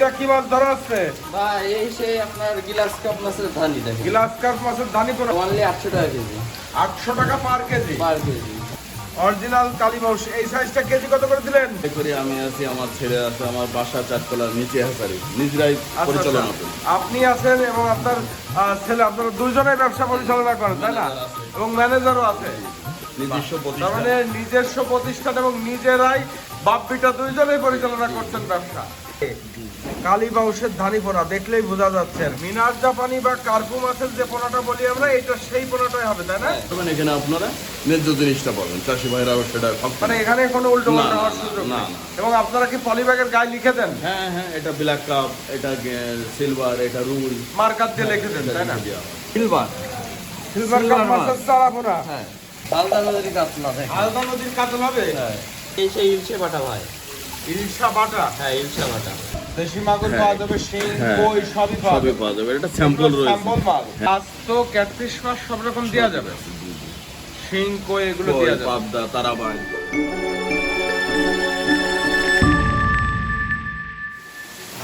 এটা কি মাছ ধরা আছে ভাই এই সেই আপনার গ্লাস কাপ মাছের ধানি দেখেন। গ্লাস কাপ মাছের ধানি পোনা অনলি 800 টাকা কেজি। 800 টাকা পার কেজি। পার কেজি। অরিজিনাল কালীবাউস এই সাইজটা কেজি কত করে দিলেন? করি আমি আছি, আমার ছেলে আছে, আমার বাসা চারতলার নিচে হাসারি নিজরাই পরিচালনা করি। আপনি আছেন এবং আপনার ছেলে, আপনারা দুইজনেই ব্যবসা পরিচালনা করেন তাই না? এবং ম্যানেজারও আছে। নিজস্ব তার প্রতিষ্ঠান। মানে নিজস্ব প্রতিষ্ঠান এবং নিজেরাই বাপ বেটা দুইজনেই পরিচালনা করছেন ব্যবসা। কালীবাউসের ধানি পোনা দেখলেই বোঝা যাচ্ছে। মিনার জাপানি বা কার্পু মাছের যে পোনাটা বলি আমরা, এটা সেই পোনাটাই হবে তাই না? এখানে আপনারা ন্যায্য জিনিসটা পাবেন, চাষি ভাইরাও সেটা মানে এখানে কোনো উল্টো পাল্টা হওয়ার সুযোগ না, নেই। না। এবং আপনারা কি পলিব্যাগের গায়ে লিখে দেন? হ্যাঁ হ্যাঁ, এটা ব্ল্যাক কাপ, এটা সিলভার, এটা রুল মার্কার দিয়ে লিখে দেন তাই না? সিলভার। সিলভার কাপ মাছের চারা পোনা। হ্যাঁ। হালদা নদীর কাতলা দেখেন। আলাদা নদীর কাতল হবে। হ্যাঁ। এই সেই ইলশে বাটা ভাই। ইলশা বাটা, হ্যাঁ ইলশে বাটা। দেশি মাগুর হ্যাঁ। পাওয়া যাবে, শিং, হ্যাঁ। কই সবই পাওয়া সবই যাবে। পাওয়া যাবে, এটা স্যাম্পল রয়েছে। স্যাম্পল মাছ। মাছ তো ক্যাটফিশ মাছ সব রকম দেওয়া যাবে। শিং, কই এগুলো কই, দেওয়া যাবে। পাবদা, তারাবাই।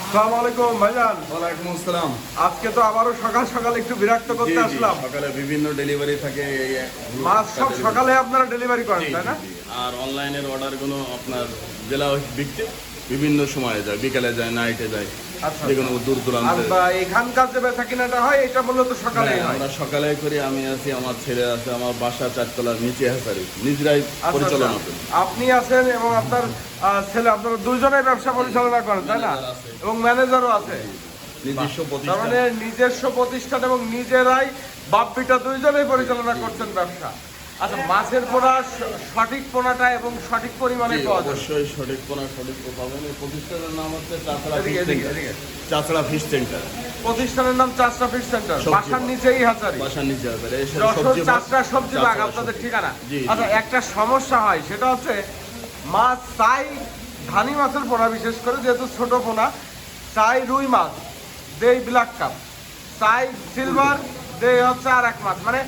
আসসালামু আলাইকুম ভাইজান। ওয়ালাইকুম আসসালাম। আজকে তো আবারও সকাল সকাল একটু বিরক্ত করতে জি, জি, আসলাম। সকালে বিভিন্ন ডেলিভারি থাকে মাছ সব সকালে আপনারা ডেলিভারি করেন জি, তাই না? জি, জি। আর অনলাইনের অর্ডার গুলো আপনার জেলা ভিত্তিক বিভিন্ন সময়ে যায়, বিকালে যায়, নাইটে যায়, আচ্ছা। যে কোনো দূর আর দূরান্তে। এখানকার যে বেচা কিনাটা হয় এটা মূলত সকালেই হ্যাঁ, হয়। আমরা সকালে করি, আমি আছি, আমার ছেলে আছে, আমার বাসা চারতলার নিচে হাসারি নিজরাই আচ্ছা, পরিচালনা আচ্ছা। করি। আপনি আছেন এবং আপনার ছেলে, আপনারা দুইজনেই ব্যবসা পরিচালনা করেন তাই না? ম্যানেজার আছে। এবং ম্যানেজারও আছে। নিজস্ব তার প্রতিষ্ঠান। মানে নিজস্ব প্রতিষ্ঠান এবং নিজেরাই বাপ বেটা দুইজনেই পরিচালনা করছেন ব্যবসা। আচ্ছা, মাছের পোনা সঠিক পোনাটা এবং সঠিক পরিমাণে জি, পাওয়া যাবে। অবশ্যই সঠিক কোনা সঠিক পাবেন। এই প্রতিষ্ঠানের নাম হচ্ছে চাচড়া এদিকে, ফিশ এদিকে, সেন্টার। এদিকে। চাচড়া ফিশ সেন্টার, প্রতিষ্ঠানের নাম চাষরা ফিশ সেন্টার, সবজি বাসার বাগ। নিচেই হাজারি। বাসার নিচে হাসারি। এই যশোর সবজি বাগ, চাষরা সবজি বাগ চাচড়া আপনাদের সবজি। ঠিকানা। জি, জি। আচ্ছা, একটা সমস্যা হয় সেটা হচ্ছে মাছ চাই ধানি মাছের পোনা, বিশেষ করে যেহেতু ছোট পোনা, চাই রুই মাছ দেই ব্ল্যাক কাপ, চাই সিলভার দেই হচ্ছে আর এক মাছ, মানে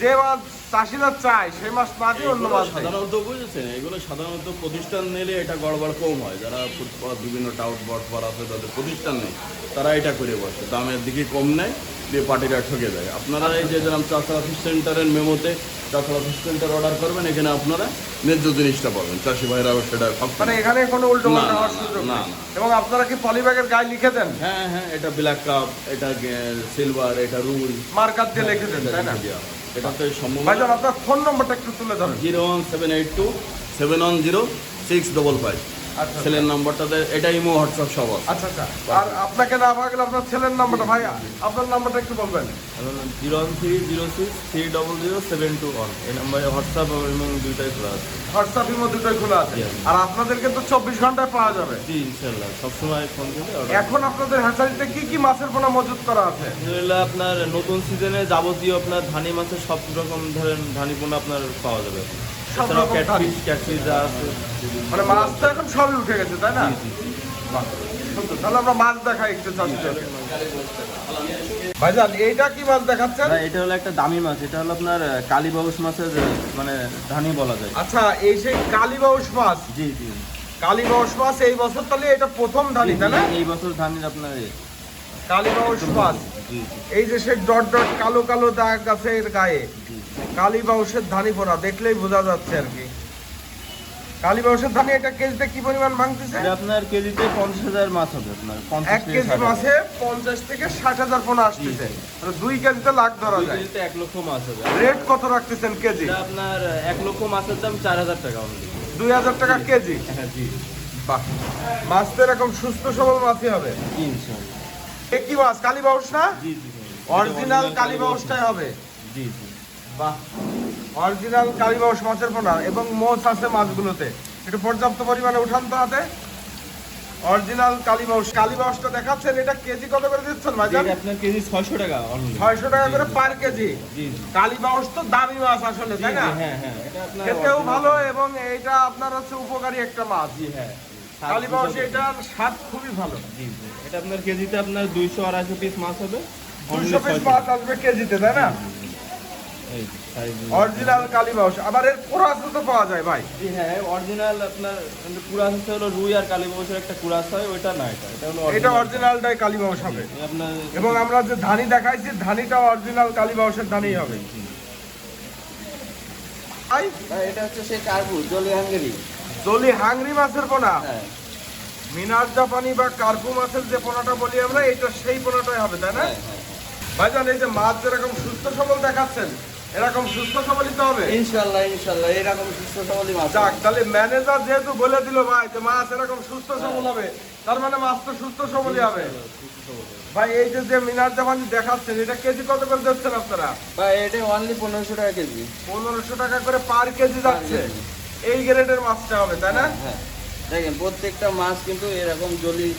যে মাছ চাষিরা চায় সেই মাছ না দিয়ে অন্য এগুলো মাছ দেয়। সাধারণত বুঝেছেন, এগুলো সাধারণত প্রতিষ্ঠান নিলে এটা গড়বড় কম হয়। যারা ফুটপাত বিভিন্ন টাউট বটপার আছে, তাদের প্রতিষ্ঠান নেই, তারা এটা করে বসে, দামের দিকে কম নেয়, দিয়ে পার্টিরা ঠকে যায়। আপনারা এই যে যেরকম চাচড়া ফিশ সেন্টারের মেমোতে চাচড়া ফিশ সেন্টার অর্ডার করবেন, এখানে আপনারা ন্যায্য জিনিসটা পাবেন, চাষি ভাইরাও সেটা মানে এখানে কোনো উল্টো না, পাল্টা না, হওয়ার না, সুযোগ না, নেই। না। এবং আপনারা কি পলিব্যাগের গায়ে লিখে দেন? হ্যাঁ হ্যাঁ, এটা ব্ল্যাক কাপ, এটা সিলভার, এটা রুল মার্কার দিয়ে লিখে দেন তাই না? এটাতে সম্ভব ভাইজান, আপনার ফোন নম্বরটা একটু তুলে ধরেন। 01782710655। আচ্ছা, ছেলের নাম্বারটাতে, এটা ইমো হোয়াটসঅ্যাপ সব আছে। আচ্ছা আচ্ছা। আর আপনাকে না পাওয়া গেলে আপনার ছেলের নাম্বারটা, ভাই আপনার নাম্বারটা একটু বলবেন। 01306300721 এই নাম্বারে হোয়াটসঅ্যাপ এবং দুইটাই খোলা আছে। হোয়াটসঅ্যাপ ইমো দুটোই খোলা আছে। Yes. আর আপনাদের কিন্তু 24 ঘন্টায় পাওয়া যাবে। জি ইনশাল্লাহ, সবসময় ফোন করলে অর্ডার। এখন আপনাদের হ্যাচারিতে কি কি মাছের পোনা মজুত করা আছে? আলহামদুলিল্লাহ, আপনার নতুন সিজনে যাবতীয় আপনার ধানি মাছের সব রকম ধরেন ধানি পোনা আপনার পাওয়া যাবে। সব এছাড়াও রকম ধানি? ক্যাটফিশ যা আছে। মানে মাছ তো এখন সবই উঠে গেছে তাই না? জি, জি, জি। বাহ, সুন্দর। তাহলে আমরা মাছ দেখাই একটু চাষিদেরকে। ভাইজান, এইটা কি মাছ দেখাচ্ছেন? ভাই, এটা হলো একটা দামি মাছ, এটা হলো আপনার কালীবাউস মাছের মানে ধানি বলা যায়। আচ্ছা, এই সেই কালীবাউস মাছ। জি জি। কালীবাউস মাছ এই বছর তাহলে এটা প্রথম ধানি তাই না? এই বছর ধানির আপনার কালীবাউস মাছ। জি জি এই যে সে ডট ডট কালো কালো দাগ আছে এর গায়ে, জি। কালীবাউসের ধানি পোনা দেখলেই বোঝা যাচ্ছে আর কি। কালীবাউসের ধানি এটা কেজিতে কি পরিমাণ ভাঙতেছে? এটা আপনার কেজিতে 50,000 মাছ হবে আপনার, 50 এক থেকে কেজি 60,000। মাছে 50 থেকে 60,000 পোনা আসতেছে। আর 2 কেজিতে লাখ ধরা দুই যায়। কেজিতে 1 লক্ষ মাছ হবে। রেট কত রাখতেছেন কেজি? এটা আপনার 1 লক্ষ মাছের দাম 4,000 টাকা অনলি। 2,000 টাকা কেজি। হ্যাঁ জি। বাহ, মাছ তো এরকম সুস্থ সবল মাছই হবে। ইনশাআল্লাহ। এ কি মাছ, কালীবাউস না? জি জি। অরিজিনাল কালীবাউসটাই হবে। জি জি। বাহ, অরিজিনাল কালীবাউস মাছের পোনা এবং মোচ আছে মাছগুলোতে। একটু পর্যাপ্ত পরিমাণে উঠান তো হাতে। অরিজিনাল কালীবাউস। কালীবাউসটা দেখাচ্ছেন, এটা কেজি কত করে দিচ্ছেন ভাইজান? এটা আপনার কেজি 600 টাকা অনলি। 600 টাকা করে পার কেজি। জি জি। কালীবাউস তো দামি মাছ আসলে তাই না? হ্যাঁ হ্যাঁ, এটা আপনার খেতেও original। ভালো এবং এইটা আপনার হচ্ছে উপকারী একটা মাছ। জি হ্যাঁ। কালীবাউস এটার স্বাদ খুবই ভালো। জি জি। এটা আপনার কেজিতে আপনার 200-250 পিস মাছ হবে। 200 পিস মাছ আসবে কেজিতে তাই না? এই size অরিজিনাল কালীবাউস। আবার এর কোরাস তো পাওয়া যায় ভাই। হ্যাঁ অরিজিনাল আপনার কুরাস হচ্ছে হলো রুই আর কালীবাউসের একটা কুরাস হয়, ওইটা না, এটা হলো এটা অরিজিনালটাই কালীবাউস হবে। আপনার এবং আমরা যে ধানি দেখাইছি ধানিটা অরিজিনাল কালীবাউসের ধানিই হবে। ভাই ভাই এটা হচ্ছে সেই কার্পু জলি হাঙ্গেরি। জলি হাংরি মাছের পোনা, হ্যাঁ মিনার জাপানি বা কার্পু মাছের যে পোনাটা বলি আমরা, এটা সেই পোনাটাই হবে, তাই না? হ্যাঁ হ্যাঁ ভাইজান এই যে মাছ যেরকম সুস্থ সবল দেখাচ্ছেন, এরকম সুস্থ সবলই তো হবে। ইনশাআল্লাহ ইনশাআল্লাহ এরকম সুস্থ সবলই মাছ যাক, তাহলে ম্যানেজার যেহেতু বলে দিল ভাই যে মাছ এরকম সুস্থ সবল হবে, তার মানে মাছ তো সুস্থ সবলই হবে। ভাই এই যে যে মিনার জাপানি দেখাচ্ছেন, এটা কেজি কত করে দিচ্ছেন আপনারা? ভাই এটা অনলি 1500 টাকা কেজি। 1500 টাকা করে পার কেজি যাচ্ছে। এই গ্রেডের মাছটা হবে, তাই না? হ্যাঁ দেখেন প্রত্যেকটা মাছ কিন্তু এরকম জলি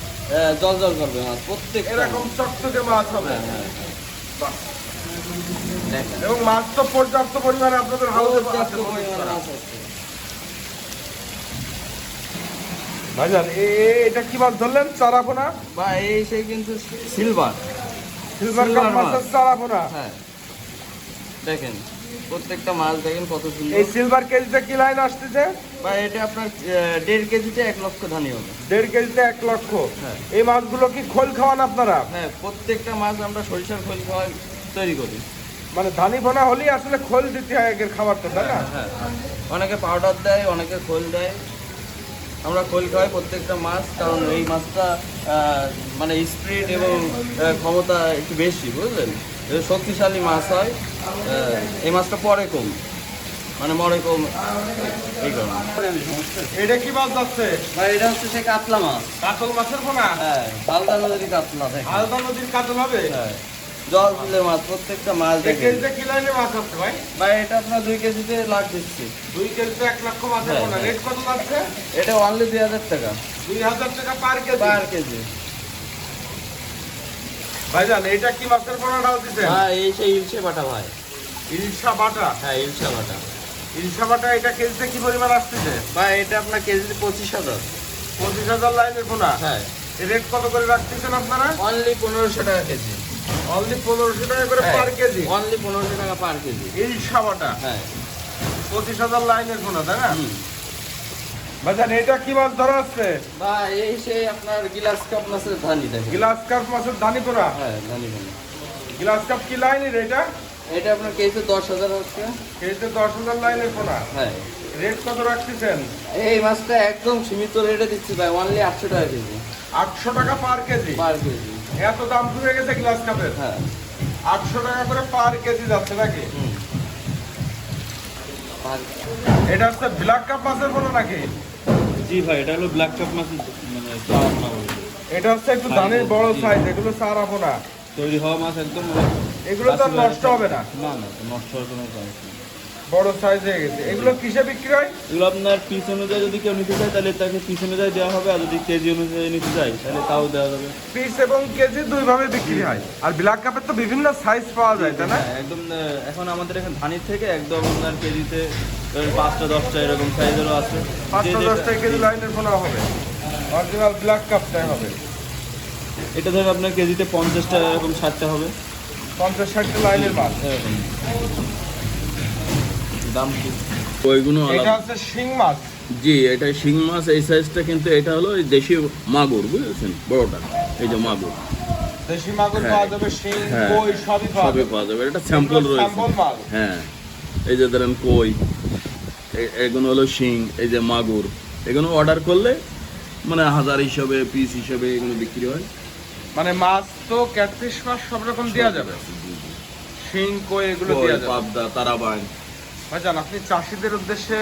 জল জল করবে মাছ প্রত্যেকটা। এরকম চকচকে মাছ হবে। হ্যাঁ হ্যাঁ বাহ। দেখেন এবং মাছ তো পর্যাপ্ত পরিমাণে আপনাদের হাউসে পর্যাপ্ত আছে। পরিমাণে মাছ আছে। ভাইজান এটা কি মাছ ধরলেন? চারাপোনা, বা এই সেই কিন্তু সিলভার। সিলভার কাপ Silver মাছ। মাছের চারাপোনা। হ্যাঁ দেখেন প্রত্যেকটা মাছ দেখেন কত সুন্দর। এই সিলভার কেজিতে কি লাইন আসতেছে? বা এটা আপনার 1.5 কেজিতে 1 লক্ষ ধানি হবে। 1.5 কেজিতে 1 লক্ষ। হ্যাঁ। এই মাছগুলো কি খোল খাওয়ান আপনারা? হ্যাঁ প্রত্যেকটা মাছ আমরা সরিষার খোল খাওয়াই তৈরি করি। মানে ধানি পোনা হলেই আসলে খোল দিতে হয় এর খাবারটা, তাই না? হ্যাঁ অনেকে পাউডার দেয়, অনেকে খোল দেয়। আমরা খোল খাওয়াই প্রত্যেকটা মাছ, কারণ এই মাছটা মানে স্পিড এবং ক্ষমতা একটু বেশি, বুঝলেন? এটা শক্তিশালী মাছ হয়। এই মাছটা পরে কম, মানে মরে কম, এই কারণে। এটা কি মাছ যাচ্ছে? ভাই এটা হচ্ছে সে কাতলা মাছ। কাতল মাছের পোনা? হ্যাঁ হালদা নদীর কাতলা দেখেন। আলাদা নদীর কাতল হবে? হ্যাঁ জল ফুলের মাছ প্রত্যেকটা মাছ এই দেখেন। কেজিতে কি লাইনে মাছ আছে ভাই? ভাই এটা আপনার 2 কেজিতে লাখ দিচ্ছি। 2 কেজিতে 1 লক্ষ মাছের হ্যাঁ, পোনা। হ্যাঁ। রেট কত যাচ্ছে? এটা অনলি 2000 টাকা 2000 টাকা পার কেজি। পার কেজি। ভাইজান এটা কি মাছের পোনা ডাল দিচ্ছেন? হ্যাঁ এই সেই ইলশে বাটা ভাই। ইলশা বাটা। হ্যাঁ ইলশা বাটা। ইলশা বাটা এটা কেজিতে কি পরিমাণ আসতেছে? ভাই এটা আপনার কেজিতে 25,000। 25,000 লাইনের পোনা। হ্যাঁ রেট কত করে রাখতেছেন আপনারা? অনলি 1500 টাকা কেজি। অনলি 1500 টাকা করে পার কেজি। অনলি 1500 টাকা পার কেজি। ইলশা বাটা হ্যাঁ 25,000 লাইনের পোনা, তাই না? হুম। ভাইজান এটা কি মাছ ধরা আসছে? ভাই এই সেই আপনার গিলাস কাপ মাছের ধানি দেখেন। গ্লাস কাপ মাছের দানি পোনা। হ্যাঁ ধানি ধানি। গ্লাস কাপ কি লাইনের এটা? এটা আপনার কেজিতে 10,000 হচ্ছে। কেজিতে 10,000 লাইনের পোনা। হ্যাঁ রেট কত রাখতেছেন? এই মাছটা একদম সীমিত রেটে দিচ্ছি ভাই, অনলি 800 টাকা কেজি 800 টাকা পার কেজি। পার কেজি। এত দাম কমে গেছে গ্লাস কাপের। হ্যাঁ 800 টাকা করে পার কেজি যাচ্ছে নাকি? হুম পার। এটা হচ্ছে ব্ল্যাক কাপ মাছের পোনা নাকি? জি ভাই এটা হলো ব্ল্যাক কাপ মাছের মানে চারাপোনা বলে। এটা হচ্ছে একটু দানের বড় সাইজ, এগুলো চারা পোনা। তৈরি হওয়া মাছ একদম এগুলো তো আর নষ্ট হবে না, না না নষ্ট হওয়ার কোনো চান্স নেই। বড় সাইজ হয়ে গেছে। এগুলো কিসে বিক্রি হয়? এগুলো আপনার পিস অনুযায়ী যদি কেউ নিতে চায় তাহলে তাকে পিস অনুযায়ী দেওয়া হবে, আর যদি কেজি অনুযায়ী নিতে চায় তাহলে তাও দেওয়া যাবে। পিস এবং কেজি দুই ভাবে বিক্রি হয়। আর ব্ল্যাক কাপের তো বিভিন্ন সাইজ পাওয়া যায়, তাই না? হ্যাঁ, একদম এখন আমাদের এখানে ধানির থেকে একদম আপনার কেজিতে 5টা 10টা এরকম সাইজেরও আছে। 5টা 10টা কেজি লাইনের পোনা হবে, অরিজিনাল ব্ল্যাক কাপটাই হবে। এটা ধরুন আপনার কেজিতে 50টা এরকম 60টা হবে 50-60টা লাইনের মাছ। এরকম। দাম কি? ওইগুলো এটা আলাদা। হচ্ছে শিং মাছ। জি এটা শিং মাছ, এই সাইজটা কিন্তু এটা হলো এই দেশি মাগুর, বুঝেছেন, বড়টা এই যে মাগুর। দেশি মাগুর হ্যাঁ। পাওয়া যাবে, শিং, হ্যাঁ। কই সবই পাওয়া সবে যাবে। পাওয়া যাবে, এটা স্যাম্পল রয়েছে। স্যাম্পল মাছ। হ্যাঁ এই যে ধরেন কই, এগুলো হলো শিং, এই যে মাগুর, এগুলো অর্ডার করলে মানে 1000 হিসাবে পিস হিসাবে এগুলো বিক্রি হয়। মানে মাছ তো ক্যাটফিশ মাছ সব রকম দেওয়া যাবে, শিং, কই এগুলো কই, দেওয়া যাবে। পাবদা, তারাবাইন। ভাইজান আপনি চাষিদের উদ্দেশ্যে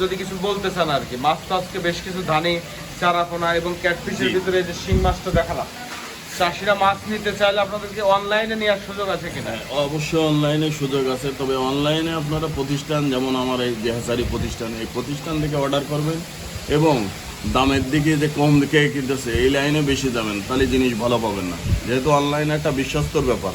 যদি কিছু বলতে চান আর কি, মাছ তো আজকে বেশ কিছু ধানি, চারাপোনা এবং ক্যাটফিশের জি। ভিতরে এই যে শিং মাছটা দেখালাম, চাষিরা মাছ নিতে চাইলে আপনাদেরকে অনলাইনে নেওয়ার সুযোগ আছে কিনা? অবশ্যই অনলাইনে সুযোগ আছে, তবে অনলাইনে আপনারা প্রতিষ্ঠান যেমন আমার এই যে হাসারি প্রতিষ্ঠান, এই প্রতিষ্ঠান থেকে অর্ডার করবেন এবং দামের দিকে যে কম দিকে কিনতেছে এই লাইনে বেশি যাবেন, তাহলে জিনিস ভালো পাবেন না। যেহেতু অনলাইনে একটা বিশ্বস্তর ব্যাপার,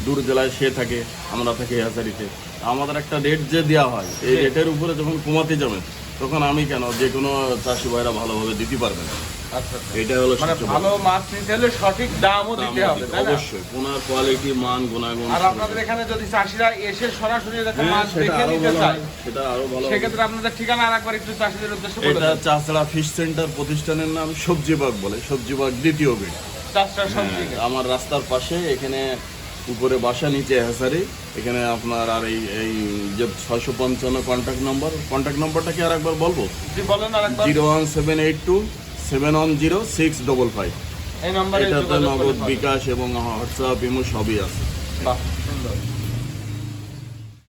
দূর জেলায় সে থাকে, আমরা থাকি হাসারিতে, আমাদের একটা রেট যে দেওয়া হয় এই রেটের উপরে যখন কমাতে যাবেন তখন আমি কেন, যে কোনো চাষি ভাইরা ভালোভাবে দিতে পারবে না। আচ্ছা আচ্ছা। এটা হলো মানে সবচেয়ে ভালো বড়। মাছ নিতে হলে সঠিক দামও দিতে হবে, তাই না? অবশ্যই পোনার কোয়ালিটি, মান, গুণাগুণ। আর আপনাদের এখানে যদি চাষিরা এসে সরাসরি এরকম হ্যাঁ, মাছ সেটা দেখে আরো নিতে ভালো চায়, হয়, সেটা আরো ভালো হবে। সেক্ষেত্রে আপনাদের ঠিকানা আর একবার একটু চাষিদের উদ্দেশ্যে বলে এটা দেন। চাষড়া ফিশ সেন্টার, প্রতিষ্ঠানের নাম সবজিবাগ বলে, সবজিবাগ দ্বিতীয় গেট। চাষটা সবজি আমার রাস্তার পাশে, এখানে উপরে বাসা, নিচে হ্যাসারি। এখানে আপনার আর এই যে 655 কন্ট্যাক্ট নম্বরটা কি আর একবার বলবো? জি বলেন আর একবার। 01782710655। এই নম্বরে এটাতে যোগাযোগ নগদ, করলে বিকাশ এবং হোয়াটসঅ্যাপ, ইমো সবই আছে। বাহ, সুন্দর।